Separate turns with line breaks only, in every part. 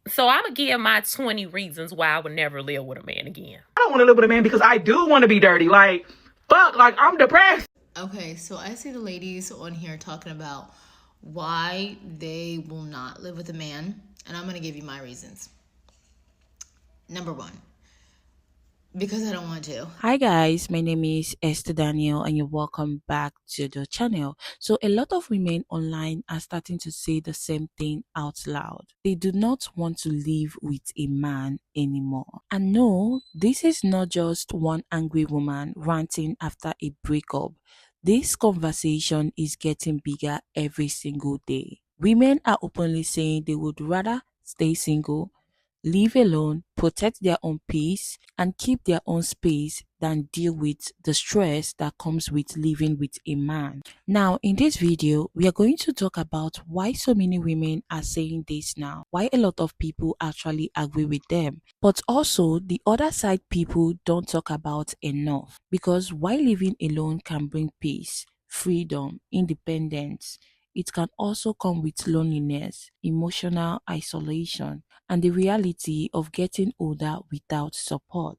So I'm going to give my 20 reasons why I would never live with a man again.
I don't want to live with a man because I do want to be dirty. Like, fuck, like, I'm depressed.
Okay, so I see the ladies on here talking about why they will not live with a man, and I'm going to give you my reasons. Number one, because I don't want to.
Hi guys, my name is Esther Daniel and you're welcome back to the channel. So a lot of women online are starting to say the same thing out loud. They do not want to live with a man anymore. And no, this is not just one angry woman ranting after a breakup. This conversation is getting bigger every single day. Women are openly saying they would rather stay single, live alone, protect their own peace, and keep their own space than deal with the stress that comes with living with a man. Now, in this video, we are going to talk about why so many women are saying this now, why a lot of people actually agree with them, but also the other side people don't talk about enough. Because while living alone can bring peace, freedom, independence, it can also come with loneliness, emotional isolation, and the reality of getting older without support,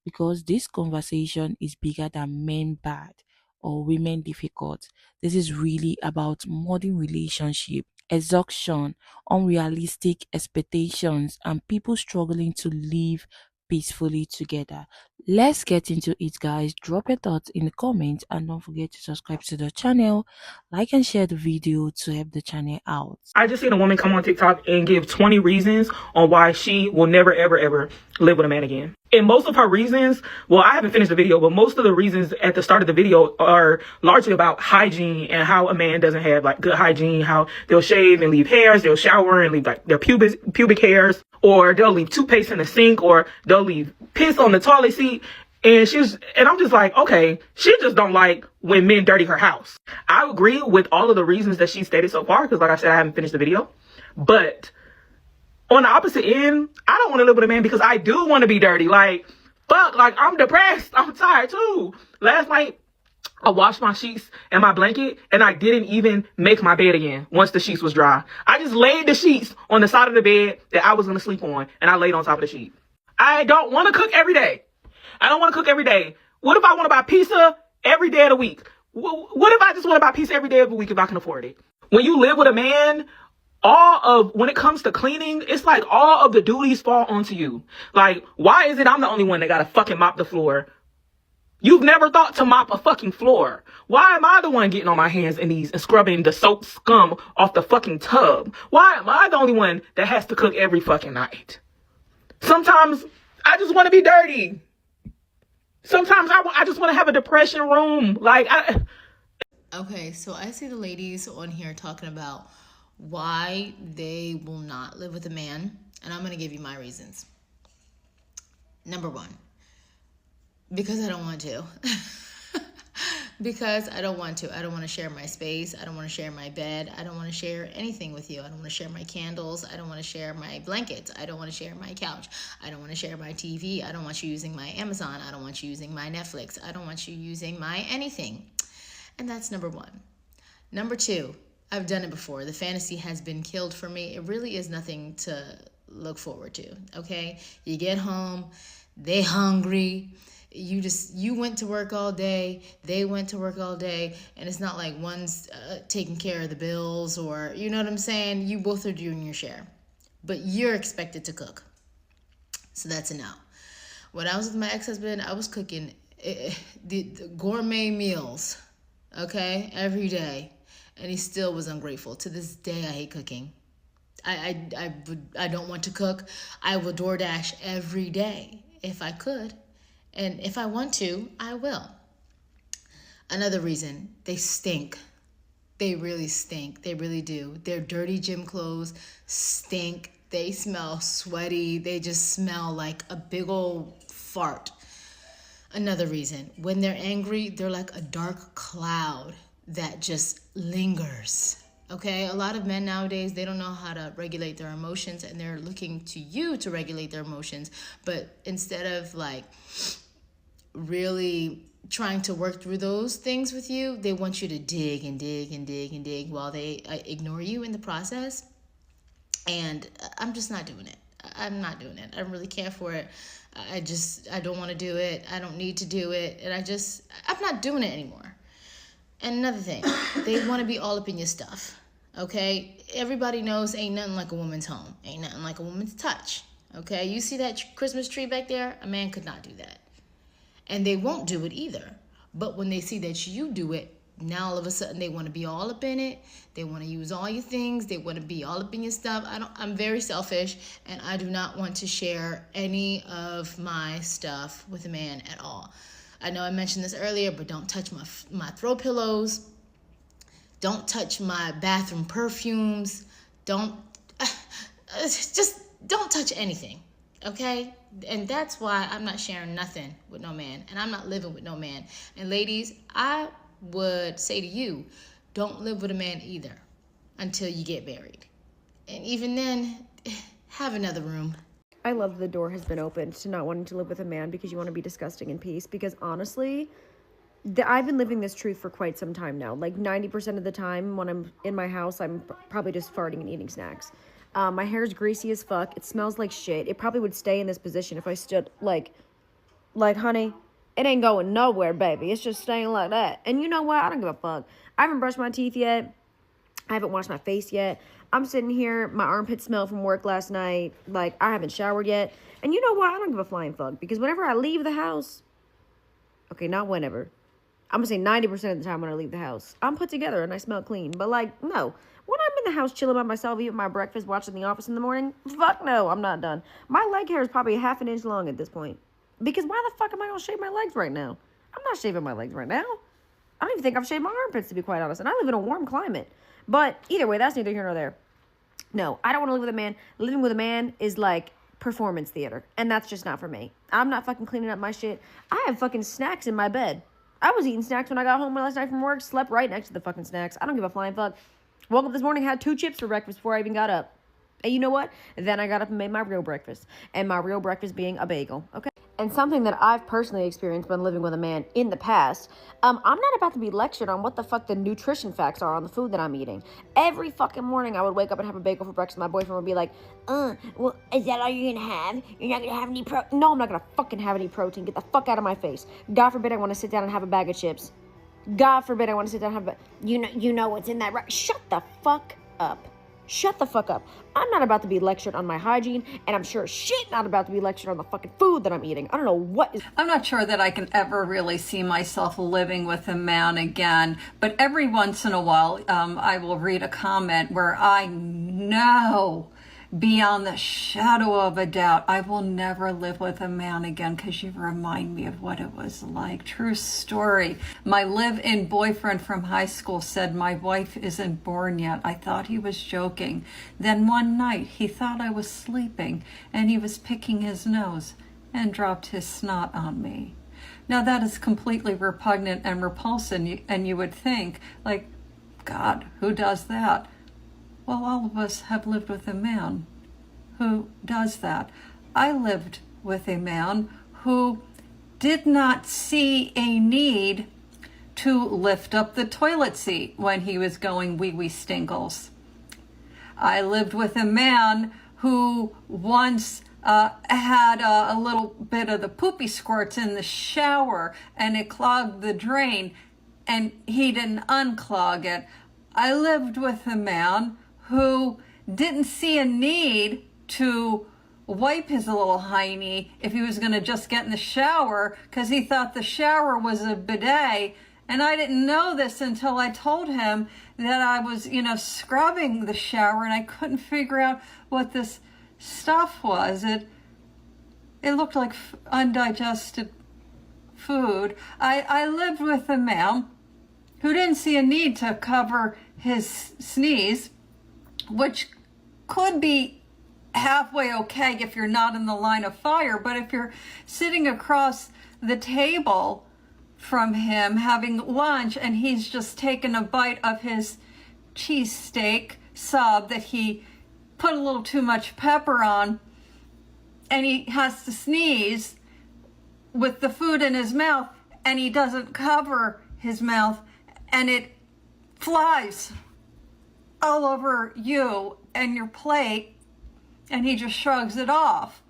because this conversation is bigger than men bad or women difficult. This is really about modern relationship, exhaustion, unrealistic expectations, and people struggling to live peacefully together. Let's get into it, guys. Drop your thoughts in the comments and don't forget to subscribe to the channel, like and share the video to help the channel out.
I just seen a woman come on TikTok and give 20 reasons on why she will never, ever, ever live with a man again. And most of her reasons, well, I haven't finished the video, but most of the reasons at the start of the video are largely about hygiene and how a man doesn't have like good hygiene, how they'll shave and leave hairs, they'll shower and leave like their pubic hairs, or they'll leave toothpaste in the sink, or they'll leave piss on the toilet seat. And I'm just like, okay, she just don't like when men dirty her house. I agree with all of the reasons that she stated so far, because like I said, I haven't finished the video. But on the opposite end, I don't want to live with a man because I do want to be dirty. Like, fuck, like, I'm depressed. I'm tired too. Last night, I washed my sheets and my blanket, and I didn't even make my bed again once the sheets was dry. I just laid the sheets on the side of the bed that I was going to sleep on, and I laid on top of the sheet. I don't want to cook every day. I don't want to cook every day. What if I want to buy pizza every day of the week? What if I just want to buy pizza every day of the week if I can afford it? When you live with a man, when it comes to cleaning, it's like all of the duties fall onto you. Like, why is it I'm the only one that got to fucking mop the floor? You've never thought to mop a fucking floor. Why am I the one getting on my hands and knees and scrubbing the soap scum off the fucking tub? Why am I the only one that has to cook every fucking night? Sometimes I just want to be dirty. Sometimes I just want to have a depression room.
Okay, so I see the ladies on here talking about why they will not live with a man, and I'm going to give you my reasons. Number one, because I don't want to. Because I don't want to. I don't want to share my space. I don't want to share my bed. I don't want to share anything with you. I don't want to share my candles. I don't want to share my blankets. I don't want to share my couch. I don't want to share my TV. I don't want you using my Amazon. I don't want you using my Netflix. I don't want you using my anything. And that's number one. Number two, I've done it before. The fantasy has been killed for me. It really is nothing to look forward to, okay? You get home, they hungry. You went to work all day, they went to work all day, and it's not like one's taking care of the bills, or, you know what I'm saying? You both are doing your share, but you're expected to cook. So that's a no. When I was with my ex-husband, I was cooking the gourmet meals, okay, every day, and he still was ungrateful. To this day, I hate cooking. I don't want to cook. I will DoorDash every day if I could. And if I want to, I will. Another reason, they stink. They really stink. They really do. Their dirty gym clothes stink. They smell sweaty. They just smell like a big old fart. Another reason, when they're angry, they're like a dark cloud that just lingers. Okay, a lot of men nowadays, they don't know how to regulate their emotions, and they're looking to you to regulate their emotions. But instead of like really trying to work through those things with you, they want you to dig and dig and dig and dig while they ignore you in the process. And I'm just not doing it. I'm not doing it. I don't really care for it. I don't want to do it. I don't need to do it. And I'm not doing it anymore. And another thing, they want to be all up in your stuff. Okay? Everybody knows ain't nothing like a woman's home. Ain't nothing like a woman's touch. Okay? You see that Christmas tree back there? A man could not do that. And they won't do it either. But when they see that you do it, now all of a sudden they want to be all up in it. They want to use all your things. They want to be all up in your stuff. I'm very selfish, and I do not want to share any of my stuff with a man at all. I know I mentioned this earlier, but don't touch my throw pillows. Don't touch my bathroom perfumes. Just don't touch anything, okay? And that's why I'm not sharing nothing with no man, and I'm not living with no man. And ladies, I would say to you, don't live with a man either until you get married. And even then, have another room.
I love the door has been opened to not wanting to live with a man because you want to be disgusting in peace. Because honestly, I've been living this truth for quite some time now. Like 90% of the time when I'm in my house, I'm probably just farting and eating snacks. My hair is greasy as fuck. It smells like shit. It probably would stay in this position if I stood like, honey, it ain't going nowhere, baby. It's just staying like that. And you know what? I don't give a fuck. I haven't brushed my teeth yet. I haven't washed my face yet. I'm sitting here. My armpit smelled from work last night. Like, I haven't showered yet. And you know what? I don't give a flying fuck. Because whenever I leave the house, okay, not whenever. I'm going to say 90% of the time when I leave the house, I'm put together and I smell clean. But, like, no. When I'm in the house chilling by myself, eating my breakfast, watching The Office in the morning, fuck no, I'm not done. My leg hair is probably half an inch long at this point. Because why the fuck am I going to shave my legs right now? I'm not shaving my legs right now. I don't even think I've shaved my armpits, to be quite honest. And I live in a warm climate. But either way, that's neither here nor there. No, I don't want to live with a man. Living with a man is like performance theater. And that's just not for me. I'm not fucking cleaning up my shit. I have fucking snacks in my bed. I was eating snacks when I got home last night from work. Slept right next to the fucking snacks. I don't give a flying fuck. Woke up this morning, had 2 chips for breakfast before I even got up. And you know what? Then I got up and made my real breakfast. And my real breakfast being a bagel. Okay? And something that I've personally experienced when living with a man in the past, I'm not about to be lectured on what the fuck the nutrition facts are on the food that I'm eating. Every fucking morning I would wake up and have a bagel for breakfast. My boyfriend would be like, well, is that all you're gonna have? You're not gonna have any protein? No, I'm not gonna fucking have any protein. Get the fuck out of my face. God forbid I want to sit down and have a bag of chips. God forbid I want to sit down and have a... You know what's in that, right? Shut the fuck up. Shut the fuck up. I'm not about to be lectured on my hygiene, and I'm sure shit not about to be lectured on the fucking food that I'm eating. I don't know what is...
I'm not sure that I can ever really see myself living with a man again, but every once in a while, I will read a comment where I know beyond the shadow of a doubt, I will never live with a man again because you remind me of what it was like. True story. My live-in boyfriend from high school said my wife isn't born yet. I thought he was joking. Then one night he thought I was sleeping and he was picking his nose and dropped his snot on me. Now that is completely repugnant and repulsive, and you would think, like, God, who does that? Well, all of us have lived with a man who does that. I lived with a man who did not see a need to lift up the toilet seat when he was going wee-wee stinkles. I lived with a man who once had a little bit of the poopy squirts in the shower and it clogged the drain and he didn't unclog it. I lived with a man who didn't see a need to wipe his little hiney if he was going to just get in the shower because he thought the shower was a bidet. And I didn't know this until I told him that I was, scrubbing the shower and I couldn't figure out what this stuff was. It looked like undigested food. I lived with a man who didn't see a need to cover his sneeze, which could be halfway okay if you're not in the line of fire. But if you're sitting across the table from him having lunch and he's just taken a bite of his cheesesteak sub that he put a little too much pepper on and he has to sneeze with the food in his mouth and he doesn't cover his mouth and it flies all over you and your plate, And he just shrugs it off.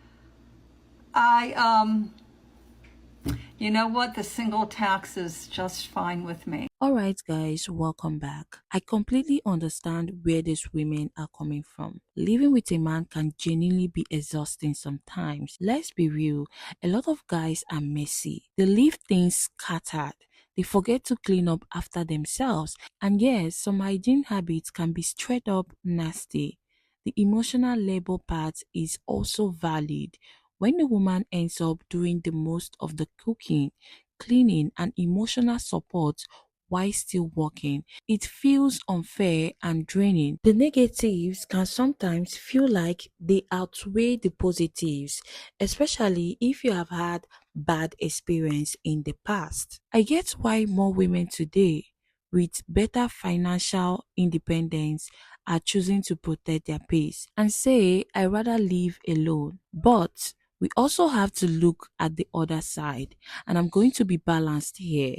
You know what? The single tax is just fine with me.
Alright guys, welcome back. I completely understand where these women are coming from. Living with a man can genuinely be exhausting sometimes. Let's be real, a lot of guys are messy. They leave things scattered. They forget to clean up after themselves. And yes, some hygiene habits can be straight up nasty. The emotional labor part is also valid. When the woman ends up doing the most of the cooking, cleaning, and emotional support while still working, it feels unfair and draining. The negatives can sometimes feel like they outweigh the positives, especially if you have had bad experience in the past. I get why more women today with better financial independence are choosing to protect their peace and say, I rather live alone. But we also have to look at the other side, and I'm going to be balanced here.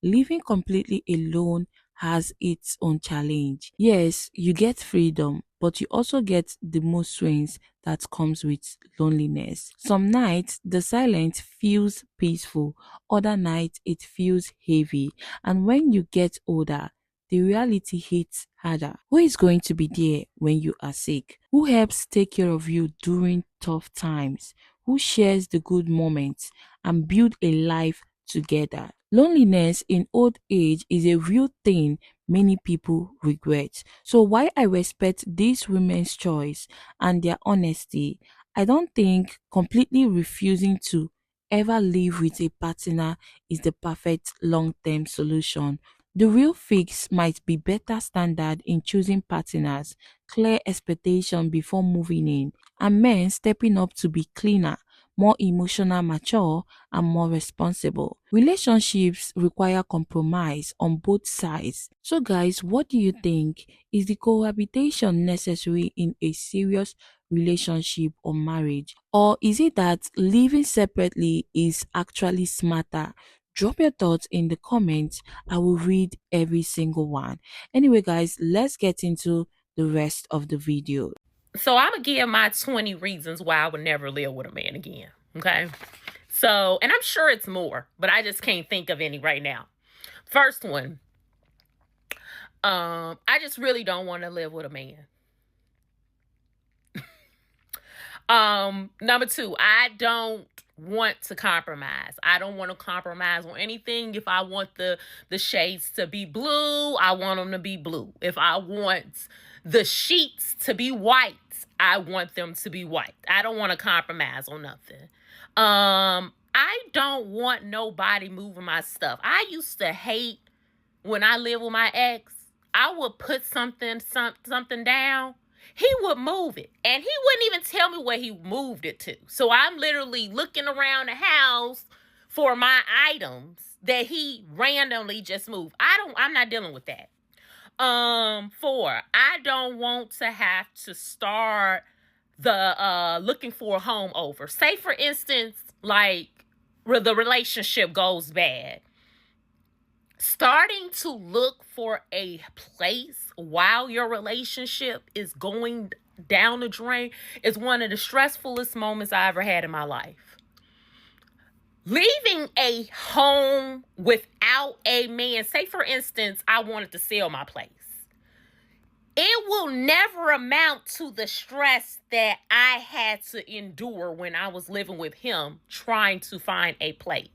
Living completely alone has its own challenge. Yes, you get freedom, but you also get the mood swings that comes with loneliness. Some nights the silence feels peaceful, other nights it feels heavy, and when you get older, the reality hits harder. Who is going to be there when you are sick? Who helps take care of you during tough times? Who shares the good moments and build a life together? Loneliness in old age is a real thing many people regret. So while I respect these women's choice and their honesty, I don't think completely refusing to ever live with a partner is the perfect long-term solution. The real fix might be better standard in choosing partners, clear expectation before moving in, and men stepping up to be cleaner, more emotional mature, and more responsible. Relationships require compromise on both sides. So guys, what do you think? Is the cohabitation necessary in a serious relationship or marriage? Or is it that living separately is actually smarter? Drop your thoughts in the comments. I will read every single one. Anyway guys, let's get into the rest of the video.
So I'm going to give my 20 reasons why I would never live with a man again. Okay. So, and I'm sure it's more, but I just can't think of any right now. First one, I just really don't want to live with a man. Number two, I don't want to compromise. I don't want to compromise on anything. If I want the shades to be blue, I want them to be blue. If I want the sheets to be white, I want them to be white. I don't want to compromise on nothing. I don't want nobody moving my stuff. I used to hate when I lived with my ex. I would put something down. He would move it, and he wouldn't even tell me where he moved it to. So I'm literally looking around the house for my items that he randomly just moved. I'm not dealing with that. Four, I don't want to have to start the looking for a home over. Say for instance, like where the relationship goes bad. Starting to look for a place while your relationship is going down the drain is one of the stressfulest moments I ever had in my life. Leaving a home without a man, say for instance, I wanted to sell my place. It will never amount to the stress that I had to endure when I was living with him trying to find a place.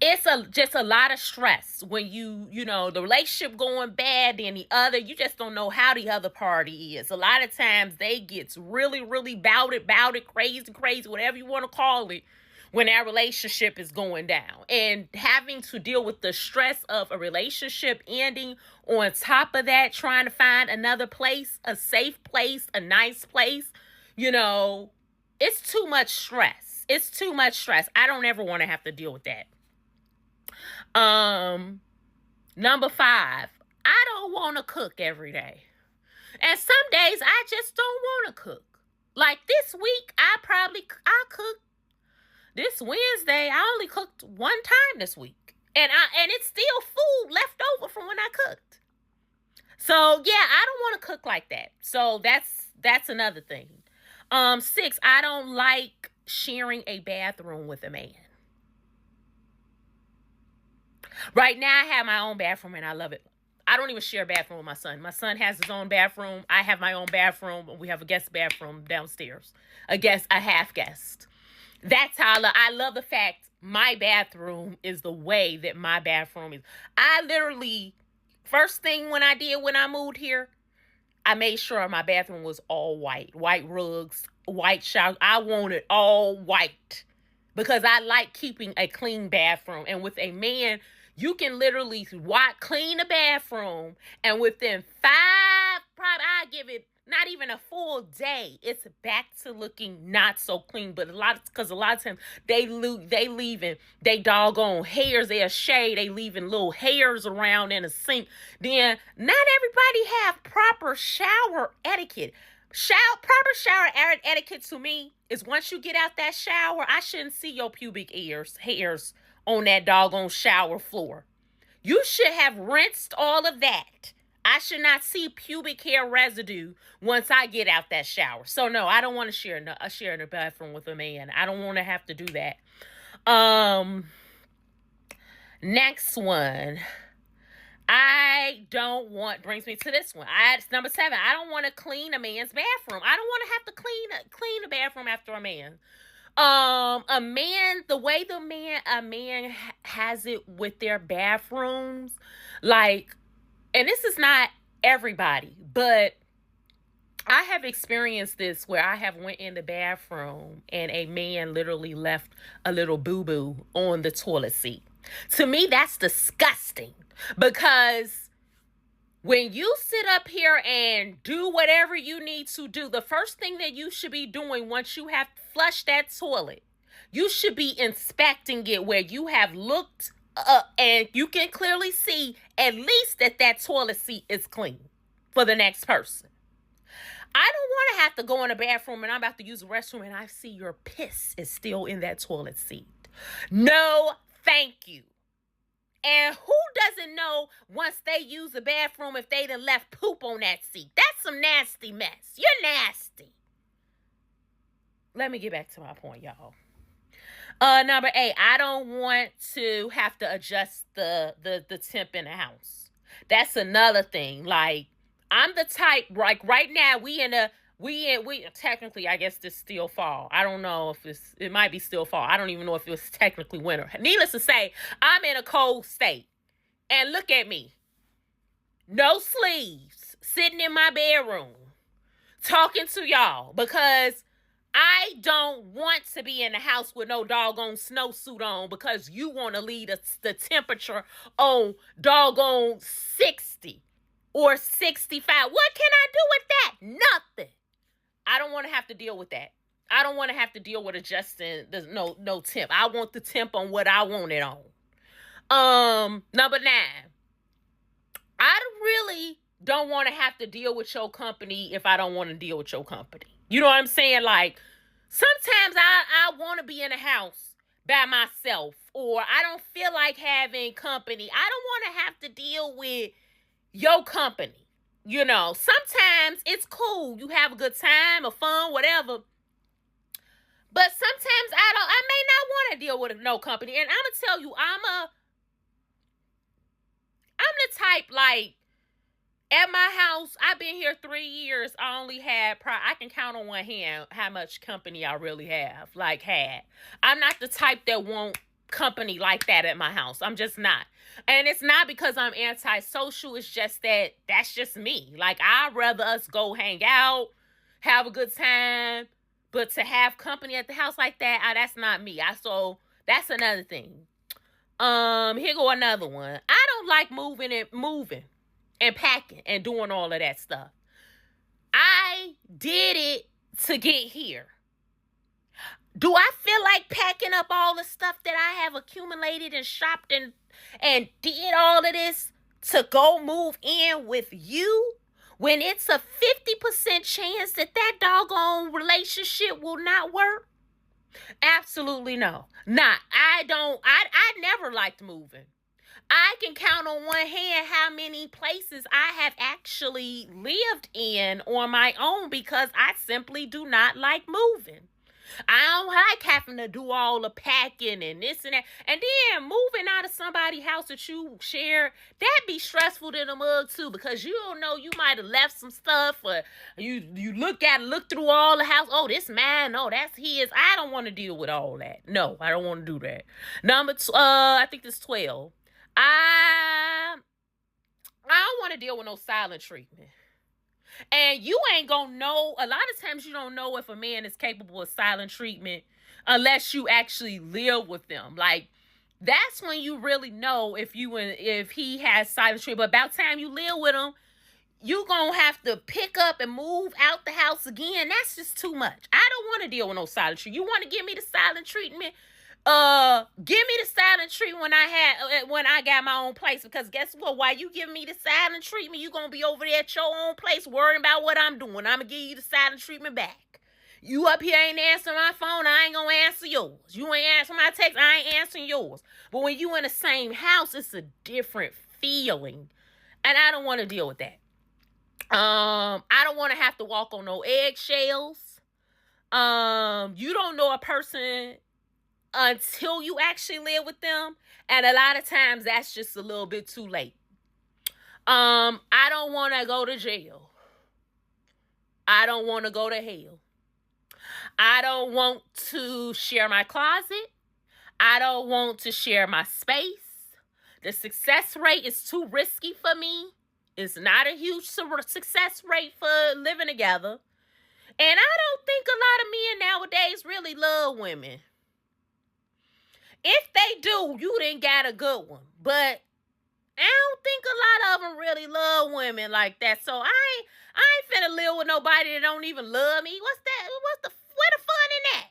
It's just a lot of stress when you know, the relationship going bad, and you just don't know how the other party is. A lot of times they get really, really bout it, crazy, whatever you want to call it, when that relationship is going down. And having to deal with the stress of a relationship ending, on top of that, trying to find another place, a safe place, a nice place, you know, it's too much stress. It's too much stress. I don't ever want to have to deal with that. Number 5, I don't want to cook every day. And some days I just don't want to cook. Like this week, I cooked. This Wednesday, I only cooked one time this week. And it's still food left over from when I cooked. So yeah, I don't want to cook like that. So that's another thing. 6, I don't like sharing a bathroom with a man. Right now, I have my own bathroom and I love it. I don't even share a bathroom with my son. My son has his own bathroom. I have my own bathroom. We have a guest bathroom downstairs. A half guest. That's how I love the fact my bathroom is the way that my bathroom is. I literally, first thing when I moved here, I made sure my bathroom was all white rugs, white shower. I want it all white because I like keeping a clean bathroom. And with a man, you can literally clean a bathroom, and within 5, probably I give it not even a full day, it's back to looking not so clean. But a lot of times they leaving they doggone hairs, they're shade, they leaving little hairs around in the sink. Then not everybody have proper shower etiquette. Proper shower etiquette to me is once you get out that shower, I shouldn't see your pubic hairs on that doggone shower floor. You should have rinsed all of that. I should not see pubic hair residue once I get out that shower. So no, I don't want to share the bathroom with a man. I don't want to have to do that. Next one. Brings me to this one. It's number 7. I don't want to clean a man's bathroom. I don't want to have to clean a bathroom after a man. A man, the way a man has it with their bathrooms, like, and this is not everybody, but I have experienced this where I have went in the bathroom and a man literally left a little boo-boo on the toilet seat. To me, that's disgusting, because when you sit up here and do whatever you need to do, the first thing that you should be doing once you have flushed that toilet, you should be inspecting it where you have looked up and you can clearly see at least that toilet seat is clean for the next person. I don't want to have to go in the bathroom and I'm about to use the restroom and I see your piss is still in that toilet seat. No, thank you. And who doesn't know once they use the bathroom if they done left poop on that seat? That's some nasty mess. You're nasty. Let me get back to my point, y'all. Number 8, I don't want to have to adjust the temp in the house. That's another thing. Like, I'm the type, like right now we technically, I guess this still fall. I don't know if it might be still fall. I don't even know if it was technically winter. Needless to say, I'm in a cold state. And look at me. No sleeves, sitting in my bedroom, talking to y'all because I don't want to be in the house with no doggone snowsuit on because you want to leave the temperature on doggone 60 or 65. What can I do with that? Nothing. I don't want to have to deal with that. I don't want to have to deal with adjusting no temp. I want the temp on what I want it on. Number 9. I really don't want to have to deal with your company if I don't want to deal with your company. You know what I'm saying? Like, sometimes I want to be in a house by myself, or I don't feel like having company. I don't want to have to deal with your company. You know, sometimes it's cool. You have a good time or fun, whatever. But sometimes I may not want to deal with no company. And I'm going to tell you, I'm the type, like, at my house, I've been here 3 years. I only had, I can count on one hand how much company I really have, I'm not the type that want company like that at my house. I'm just not. And it's not because I'm antisocial. It's just that's just me. Like, I'd rather us go hang out, have a good time. But to have company at the house like that, that's not me. So that's another thing. Here go another one. I don't like moving and packing and doing all of that stuff. I did it to get here. Do I feel like packing up all the stuff that I have accumulated and shopped and did all of this to go move in with you when it's a 50% chance that doggone relationship will not work? Absolutely no. I never liked moving. I can count on one hand how many places I have actually lived in on my own because I simply do not like moving. I don't like having to do all the packing and this and that. And then moving out of somebody's house that you share, that be stressful to the mug too, because you don't know, you might have left some stuff, or you look through all the house. Oh, this mine. No, that's his. I don't want to deal with all that. No, I don't want to do that. I think this 12. I don't want to deal with no silent treatment. And you ain't gonna know, a lot of times you don't know if a man is capable of silent treatment unless you actually live with them. Like, that's when you really know if he has silent treatment. But about time you live with him, you gonna have to pick up and move out the house again. That's just too much. I don't want to deal with no silent treatment. You want to give me the silent treatment? Give me the silent treatment when I got my own place, because guess what? While you give me the silent treatment, you gonna be over there at your own place worrying about what I'm doing. I'm gonna give you the silent treatment back. You up here ain't answering my phone, I ain't gonna answer yours. You ain't answering my text, I ain't answering yours. But when you in the same house, it's a different feeling, and I don't want to deal with that. I don't want to have to walk on no eggshells. You don't know a person until you actually live with them. And a lot of times that's just a little bit too late. I don't want to go to jail. I don't want to go to hell. I don't want to share my closet. I don't want to share my space. The success rate is too risky for me. It's not a huge success rate for living together. And I don't think a lot of men nowadays really love women. If they do, you done got a good one. But I don't think a lot of them really love women like that. So I ain't finna live with nobody that don't even love me. Where the fun in that?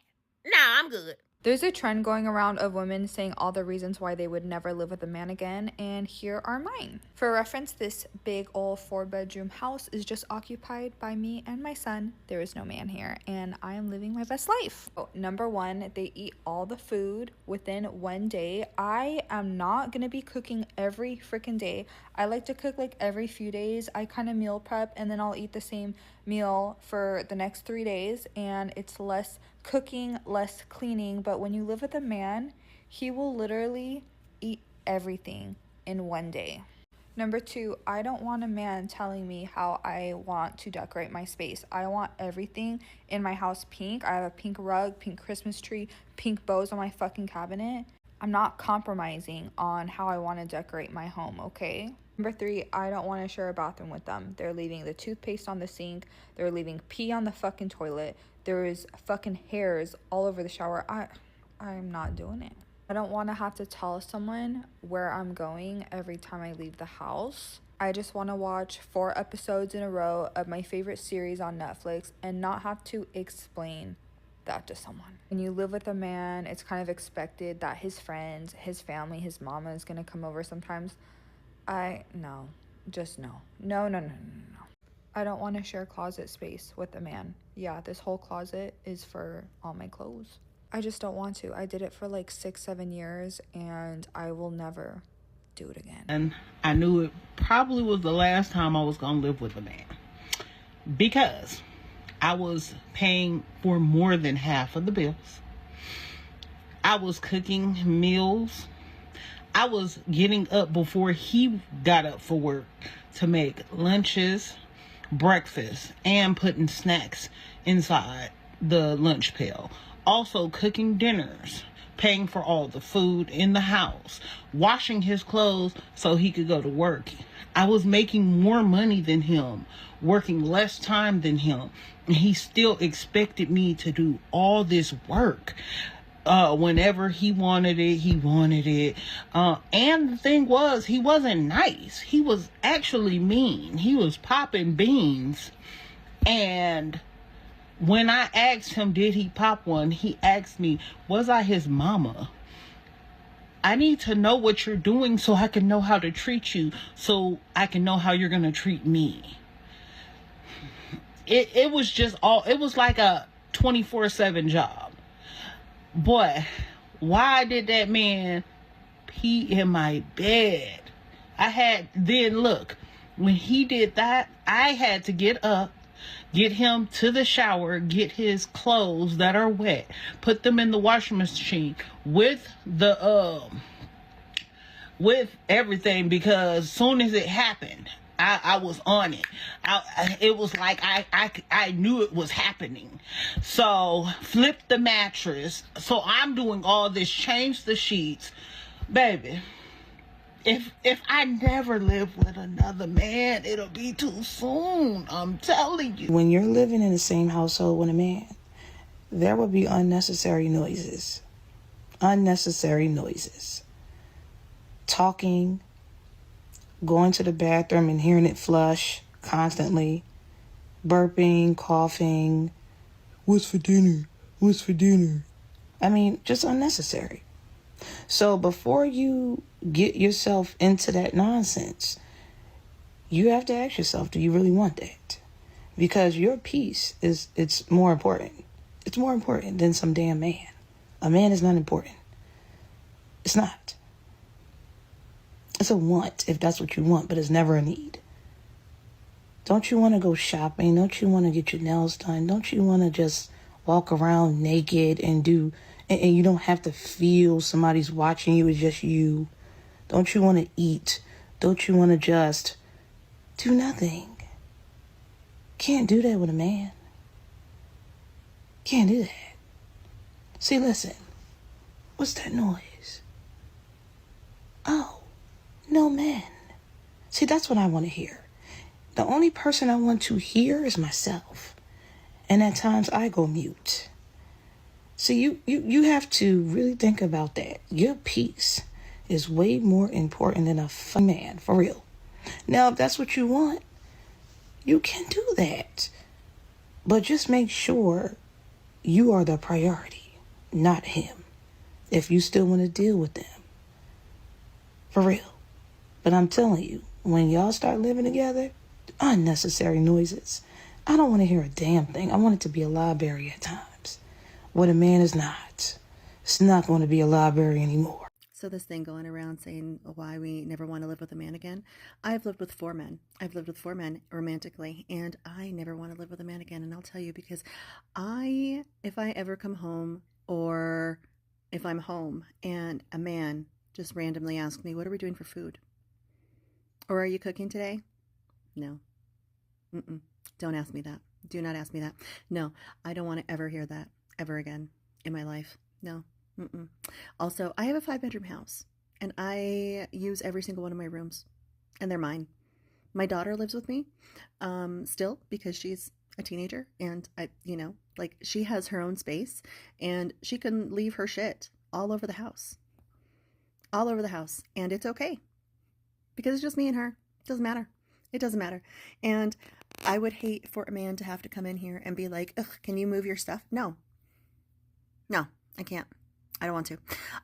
Nah, I'm good.
There's a trend going around of women saying all the reasons why they would never live with a man again, and here are mine. For reference, this big old 4-bedroom house is just occupied by me and my son. There is no man here, and I am living my best life. Number 1, they eat all the food within one day. I am not gonna be cooking every freaking day. I like to cook like every few days. I kind of meal prep, and then I'll eat the same meal for the next 3 days, and it's less cooking, less cleaning. But when you live with a man, he will literally eat everything in one day. Number 2, I don't want a man telling me how I want to decorate my space. I want everything in my house pink. I have a pink rug, pink Christmas tree, pink bows on my fucking cabinet. I'm not compromising on how I want to decorate my home, okay? Number 3, I don't want to share a bathroom with them. They're leaving the toothpaste on the sink. They're leaving pee on the fucking toilet. There is fucking hairs all over the shower. I'm not doing it. I don't want to have to tell someone where I'm going every time I leave the house. I just want to watch 4 episodes in a row of my favorite series on Netflix and not have to explain that to someone. When you live with a man, it's kind of expected that his friends, his family, his mama is going to come over sometimes. No. No. I don't want to share closet space with a man. Yeah, this whole closet is for all my clothes. I just don't want to. I did it for like 6-7 years, and I will never do it again.
And I knew it probably was the last time I was going to live with a man, because I was paying for more than half of the bills. I was cooking meals. I was getting up before he got up for work to make lunches, breakfast, and putting snacks inside the lunch pail. Also cooking dinners, paying for all the food in the house, washing his clothes so he could go to work. I was making more money than him, working less time than him, and he still expected me to do all this work. Whenever he wanted it. And the thing was, he wasn't nice. He was actually mean. He was popping beans. And when I asked him, did he pop one? He asked me, was I his mama? I need to know what you're doing so I can know how to treat you, so I can know how you're going to treat me. It was like a 24/7 job. Boy, why did that man pee in my bed. Look, when he did that, I had to get up, get him to the shower, get his clothes that are wet, put them in the washing machine with everything, because soon as it happened, I was on it. It was like I knew it was happening. So flip the mattress. So I'm doing all this, change the sheets, baby. If I never live with another man, it'll be too soon. I'm telling you.
When you're living in the same household with a man, there will be unnecessary noises. Unnecessary noises. Talking, going to the bathroom and hearing it flush constantly, burping, coughing, what's for dinner? What's for dinner? I mean, just unnecessary. So before you get yourself into that nonsense, you have to ask yourself, do you really want that? Because your peace it's more important. It's more important than some damn man. A man is not important. It's not. It's a want if that's what you want, but it's never a need. Don't you want to go shopping? Don't you want to get your nails done? Don't you want to just walk around naked and you don't have to feel somebody's watching you? It's just you. Don't you want to eat? Don't you want to just do nothing? Can't do that with a man. Can't do that. See, listen. What's that noise? Oh, no men. See, that's what I want to hear. The only person I want to hear is myself. And at times I go mute. So you have to really think about that. Your peace is way more important than a fun man, for real. Now, if that's what you want, you can do that. But just make sure you are the priority, not him. If you still want to deal with them. For real. But I'm telling you, when y'all start living together, unnecessary noises. I don't want to hear a damn thing. I want it to be a library at times. What a man is not. It's not going to be a library anymore.
So this thing going around saying why we never want to live with a man again. I've lived with 4 men. I've lived with 4 men romantically, and I never want to live with a man again. And I'll tell you, because if I ever come home, or if I'm home and a man just randomly asks me, what are we doing for food? Or are you cooking today? No. Don't ask me that. Do not ask me that. No, I don't want to ever hear that ever again in my life. No. Also, I have a 5-bedroom house, and I use every single one of my rooms, and they're mine. My daughter lives with me, still, because she's a teenager, and she has her own space, and she can leave her shit all over the house, and it's okay, because it's just me and her. It doesn't matter. It doesn't matter. And I would hate for a man to have to come in here and be like, ugh, can you move your stuff? No, I can't. I don't want to.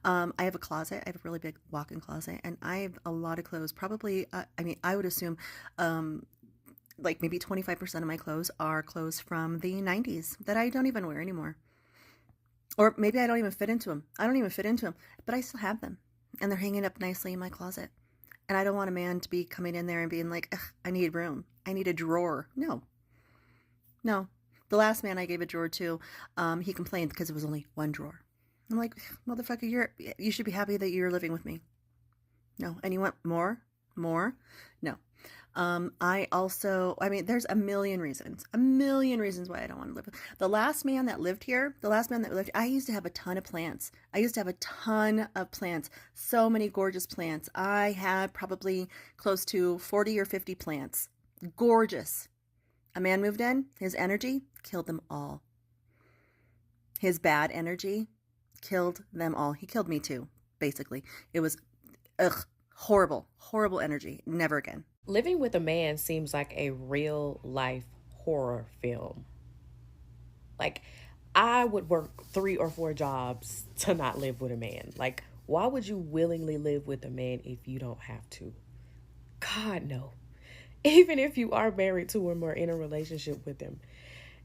I have a closet. I have a really big walk-in closet, and I have a lot of clothes. Probably, I would assume, maybe 25% of my clothes are clothes from the 90s that I don't even wear anymore. Or maybe I don't even fit into them. But I still have them, and they're hanging up nicely in my closet. And I don't want a man to be coming in there and being like, ugh, I need room. I need a drawer. No. The last man I gave a drawer to, he complained because it was only 1 drawer. I'm like, motherfucker, you should be happy that you're living with me. No. And you want more? No. There's a million reasons why I don't want to live with. The last man that lived here, I used to have a ton of plants. So many gorgeous plants. I had probably close to 40 or 50 plants. Gorgeous. A man moved in, his energy killed them all. His bad energy killed them all. He killed me too, basically. It was, horrible energy. Never again.
Living with a man seems like a real life horror film. Like, I would work 3 or 4 jobs to not live with a man. Like, why would you willingly live with a man if you don't have to? God, no. Even if you are married to him or in a relationship with him,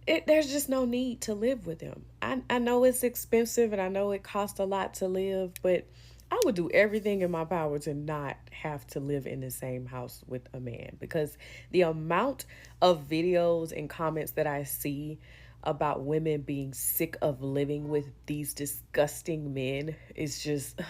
there's just no need to live with him. I know it's expensive and I know it costs a lot to live, but I would do everything in my power to not have to live in the same house with a man, because the amount of videos and comments that I see about women being sick of living with these disgusting men is just,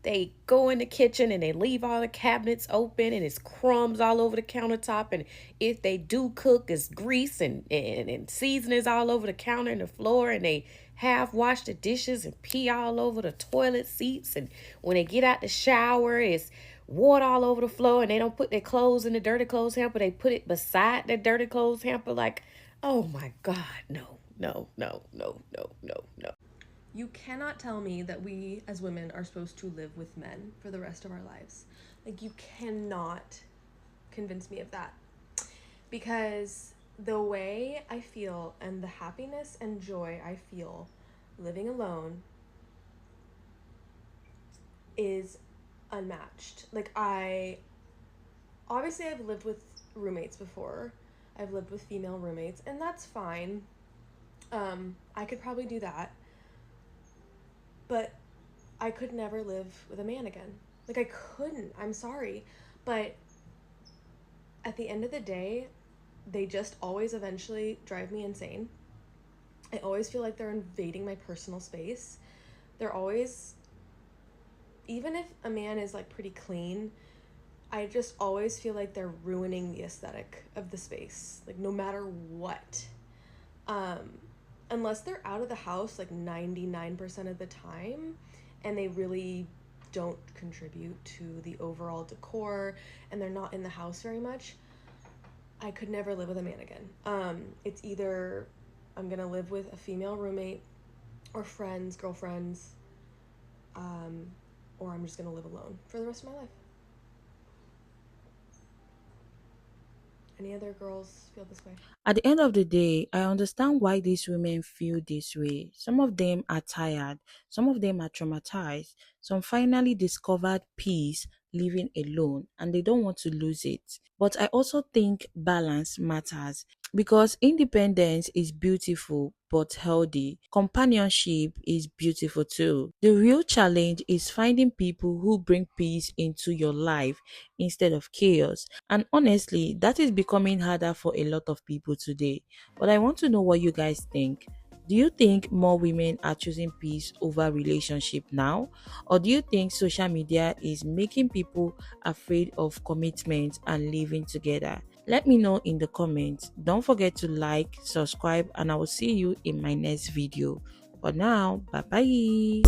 they go in the kitchen and they leave all the cabinets open and it's crumbs all over the countertop. And if they do cook, it's grease and seasonings all over the counter and the floor. And they half wash the dishes and pee all over the toilet seats. And when they get out the shower, it's water all over the floor. And they don't put their clothes in the dirty clothes hamper. They put it beside the dirty clothes hamper. Like, oh my God, no, no, no, no, no, no, no.
You cannot tell me that we as women are supposed to live with men for the rest of our lives. Like, you cannot convince me of that. Because the way I feel and the happiness and joy I feel living alone is unmatched. Like, I've lived with roommates before. I've lived with female roommates, and that's fine. I could probably do that. But I could never live with a man again. Like, I couldn't. I'm sorry. But at the end of the day, they just always eventually drive me insane. I always feel like they're invading my personal space. They're always, even if a man is like pretty clean, I just always feel like they're ruining the aesthetic of the space. Like, no matter what. Unless they're out of the house like 99% of the time and they really don't contribute to the overall decor and they're not in the house very much, I could never live with a man again. It's either I'm gonna live with a female roommate or friends, girlfriends, or I'm just gonna live alone for the rest of my life. Any other girls feel this way?
At the end of the day, I understand why these women feel this way. Some of them are tired, some of them are traumatized, some finally discovered peace living alone and they don't want to lose it. But I also think balance matters because independence is beautiful but healthy. Companionship is beautiful too. The real challenge is finding people who bring peace into your life instead of chaos. And honestly, that is becoming harder for a lot of people today. But I want to know what you guys think. Do you think more women are choosing peace over relationship now? Or do you think social media is making people afraid of commitment and living together? Let me know in the comments. Don't forget to like, subscribe, and I will see you in my next video. For now, bye bye.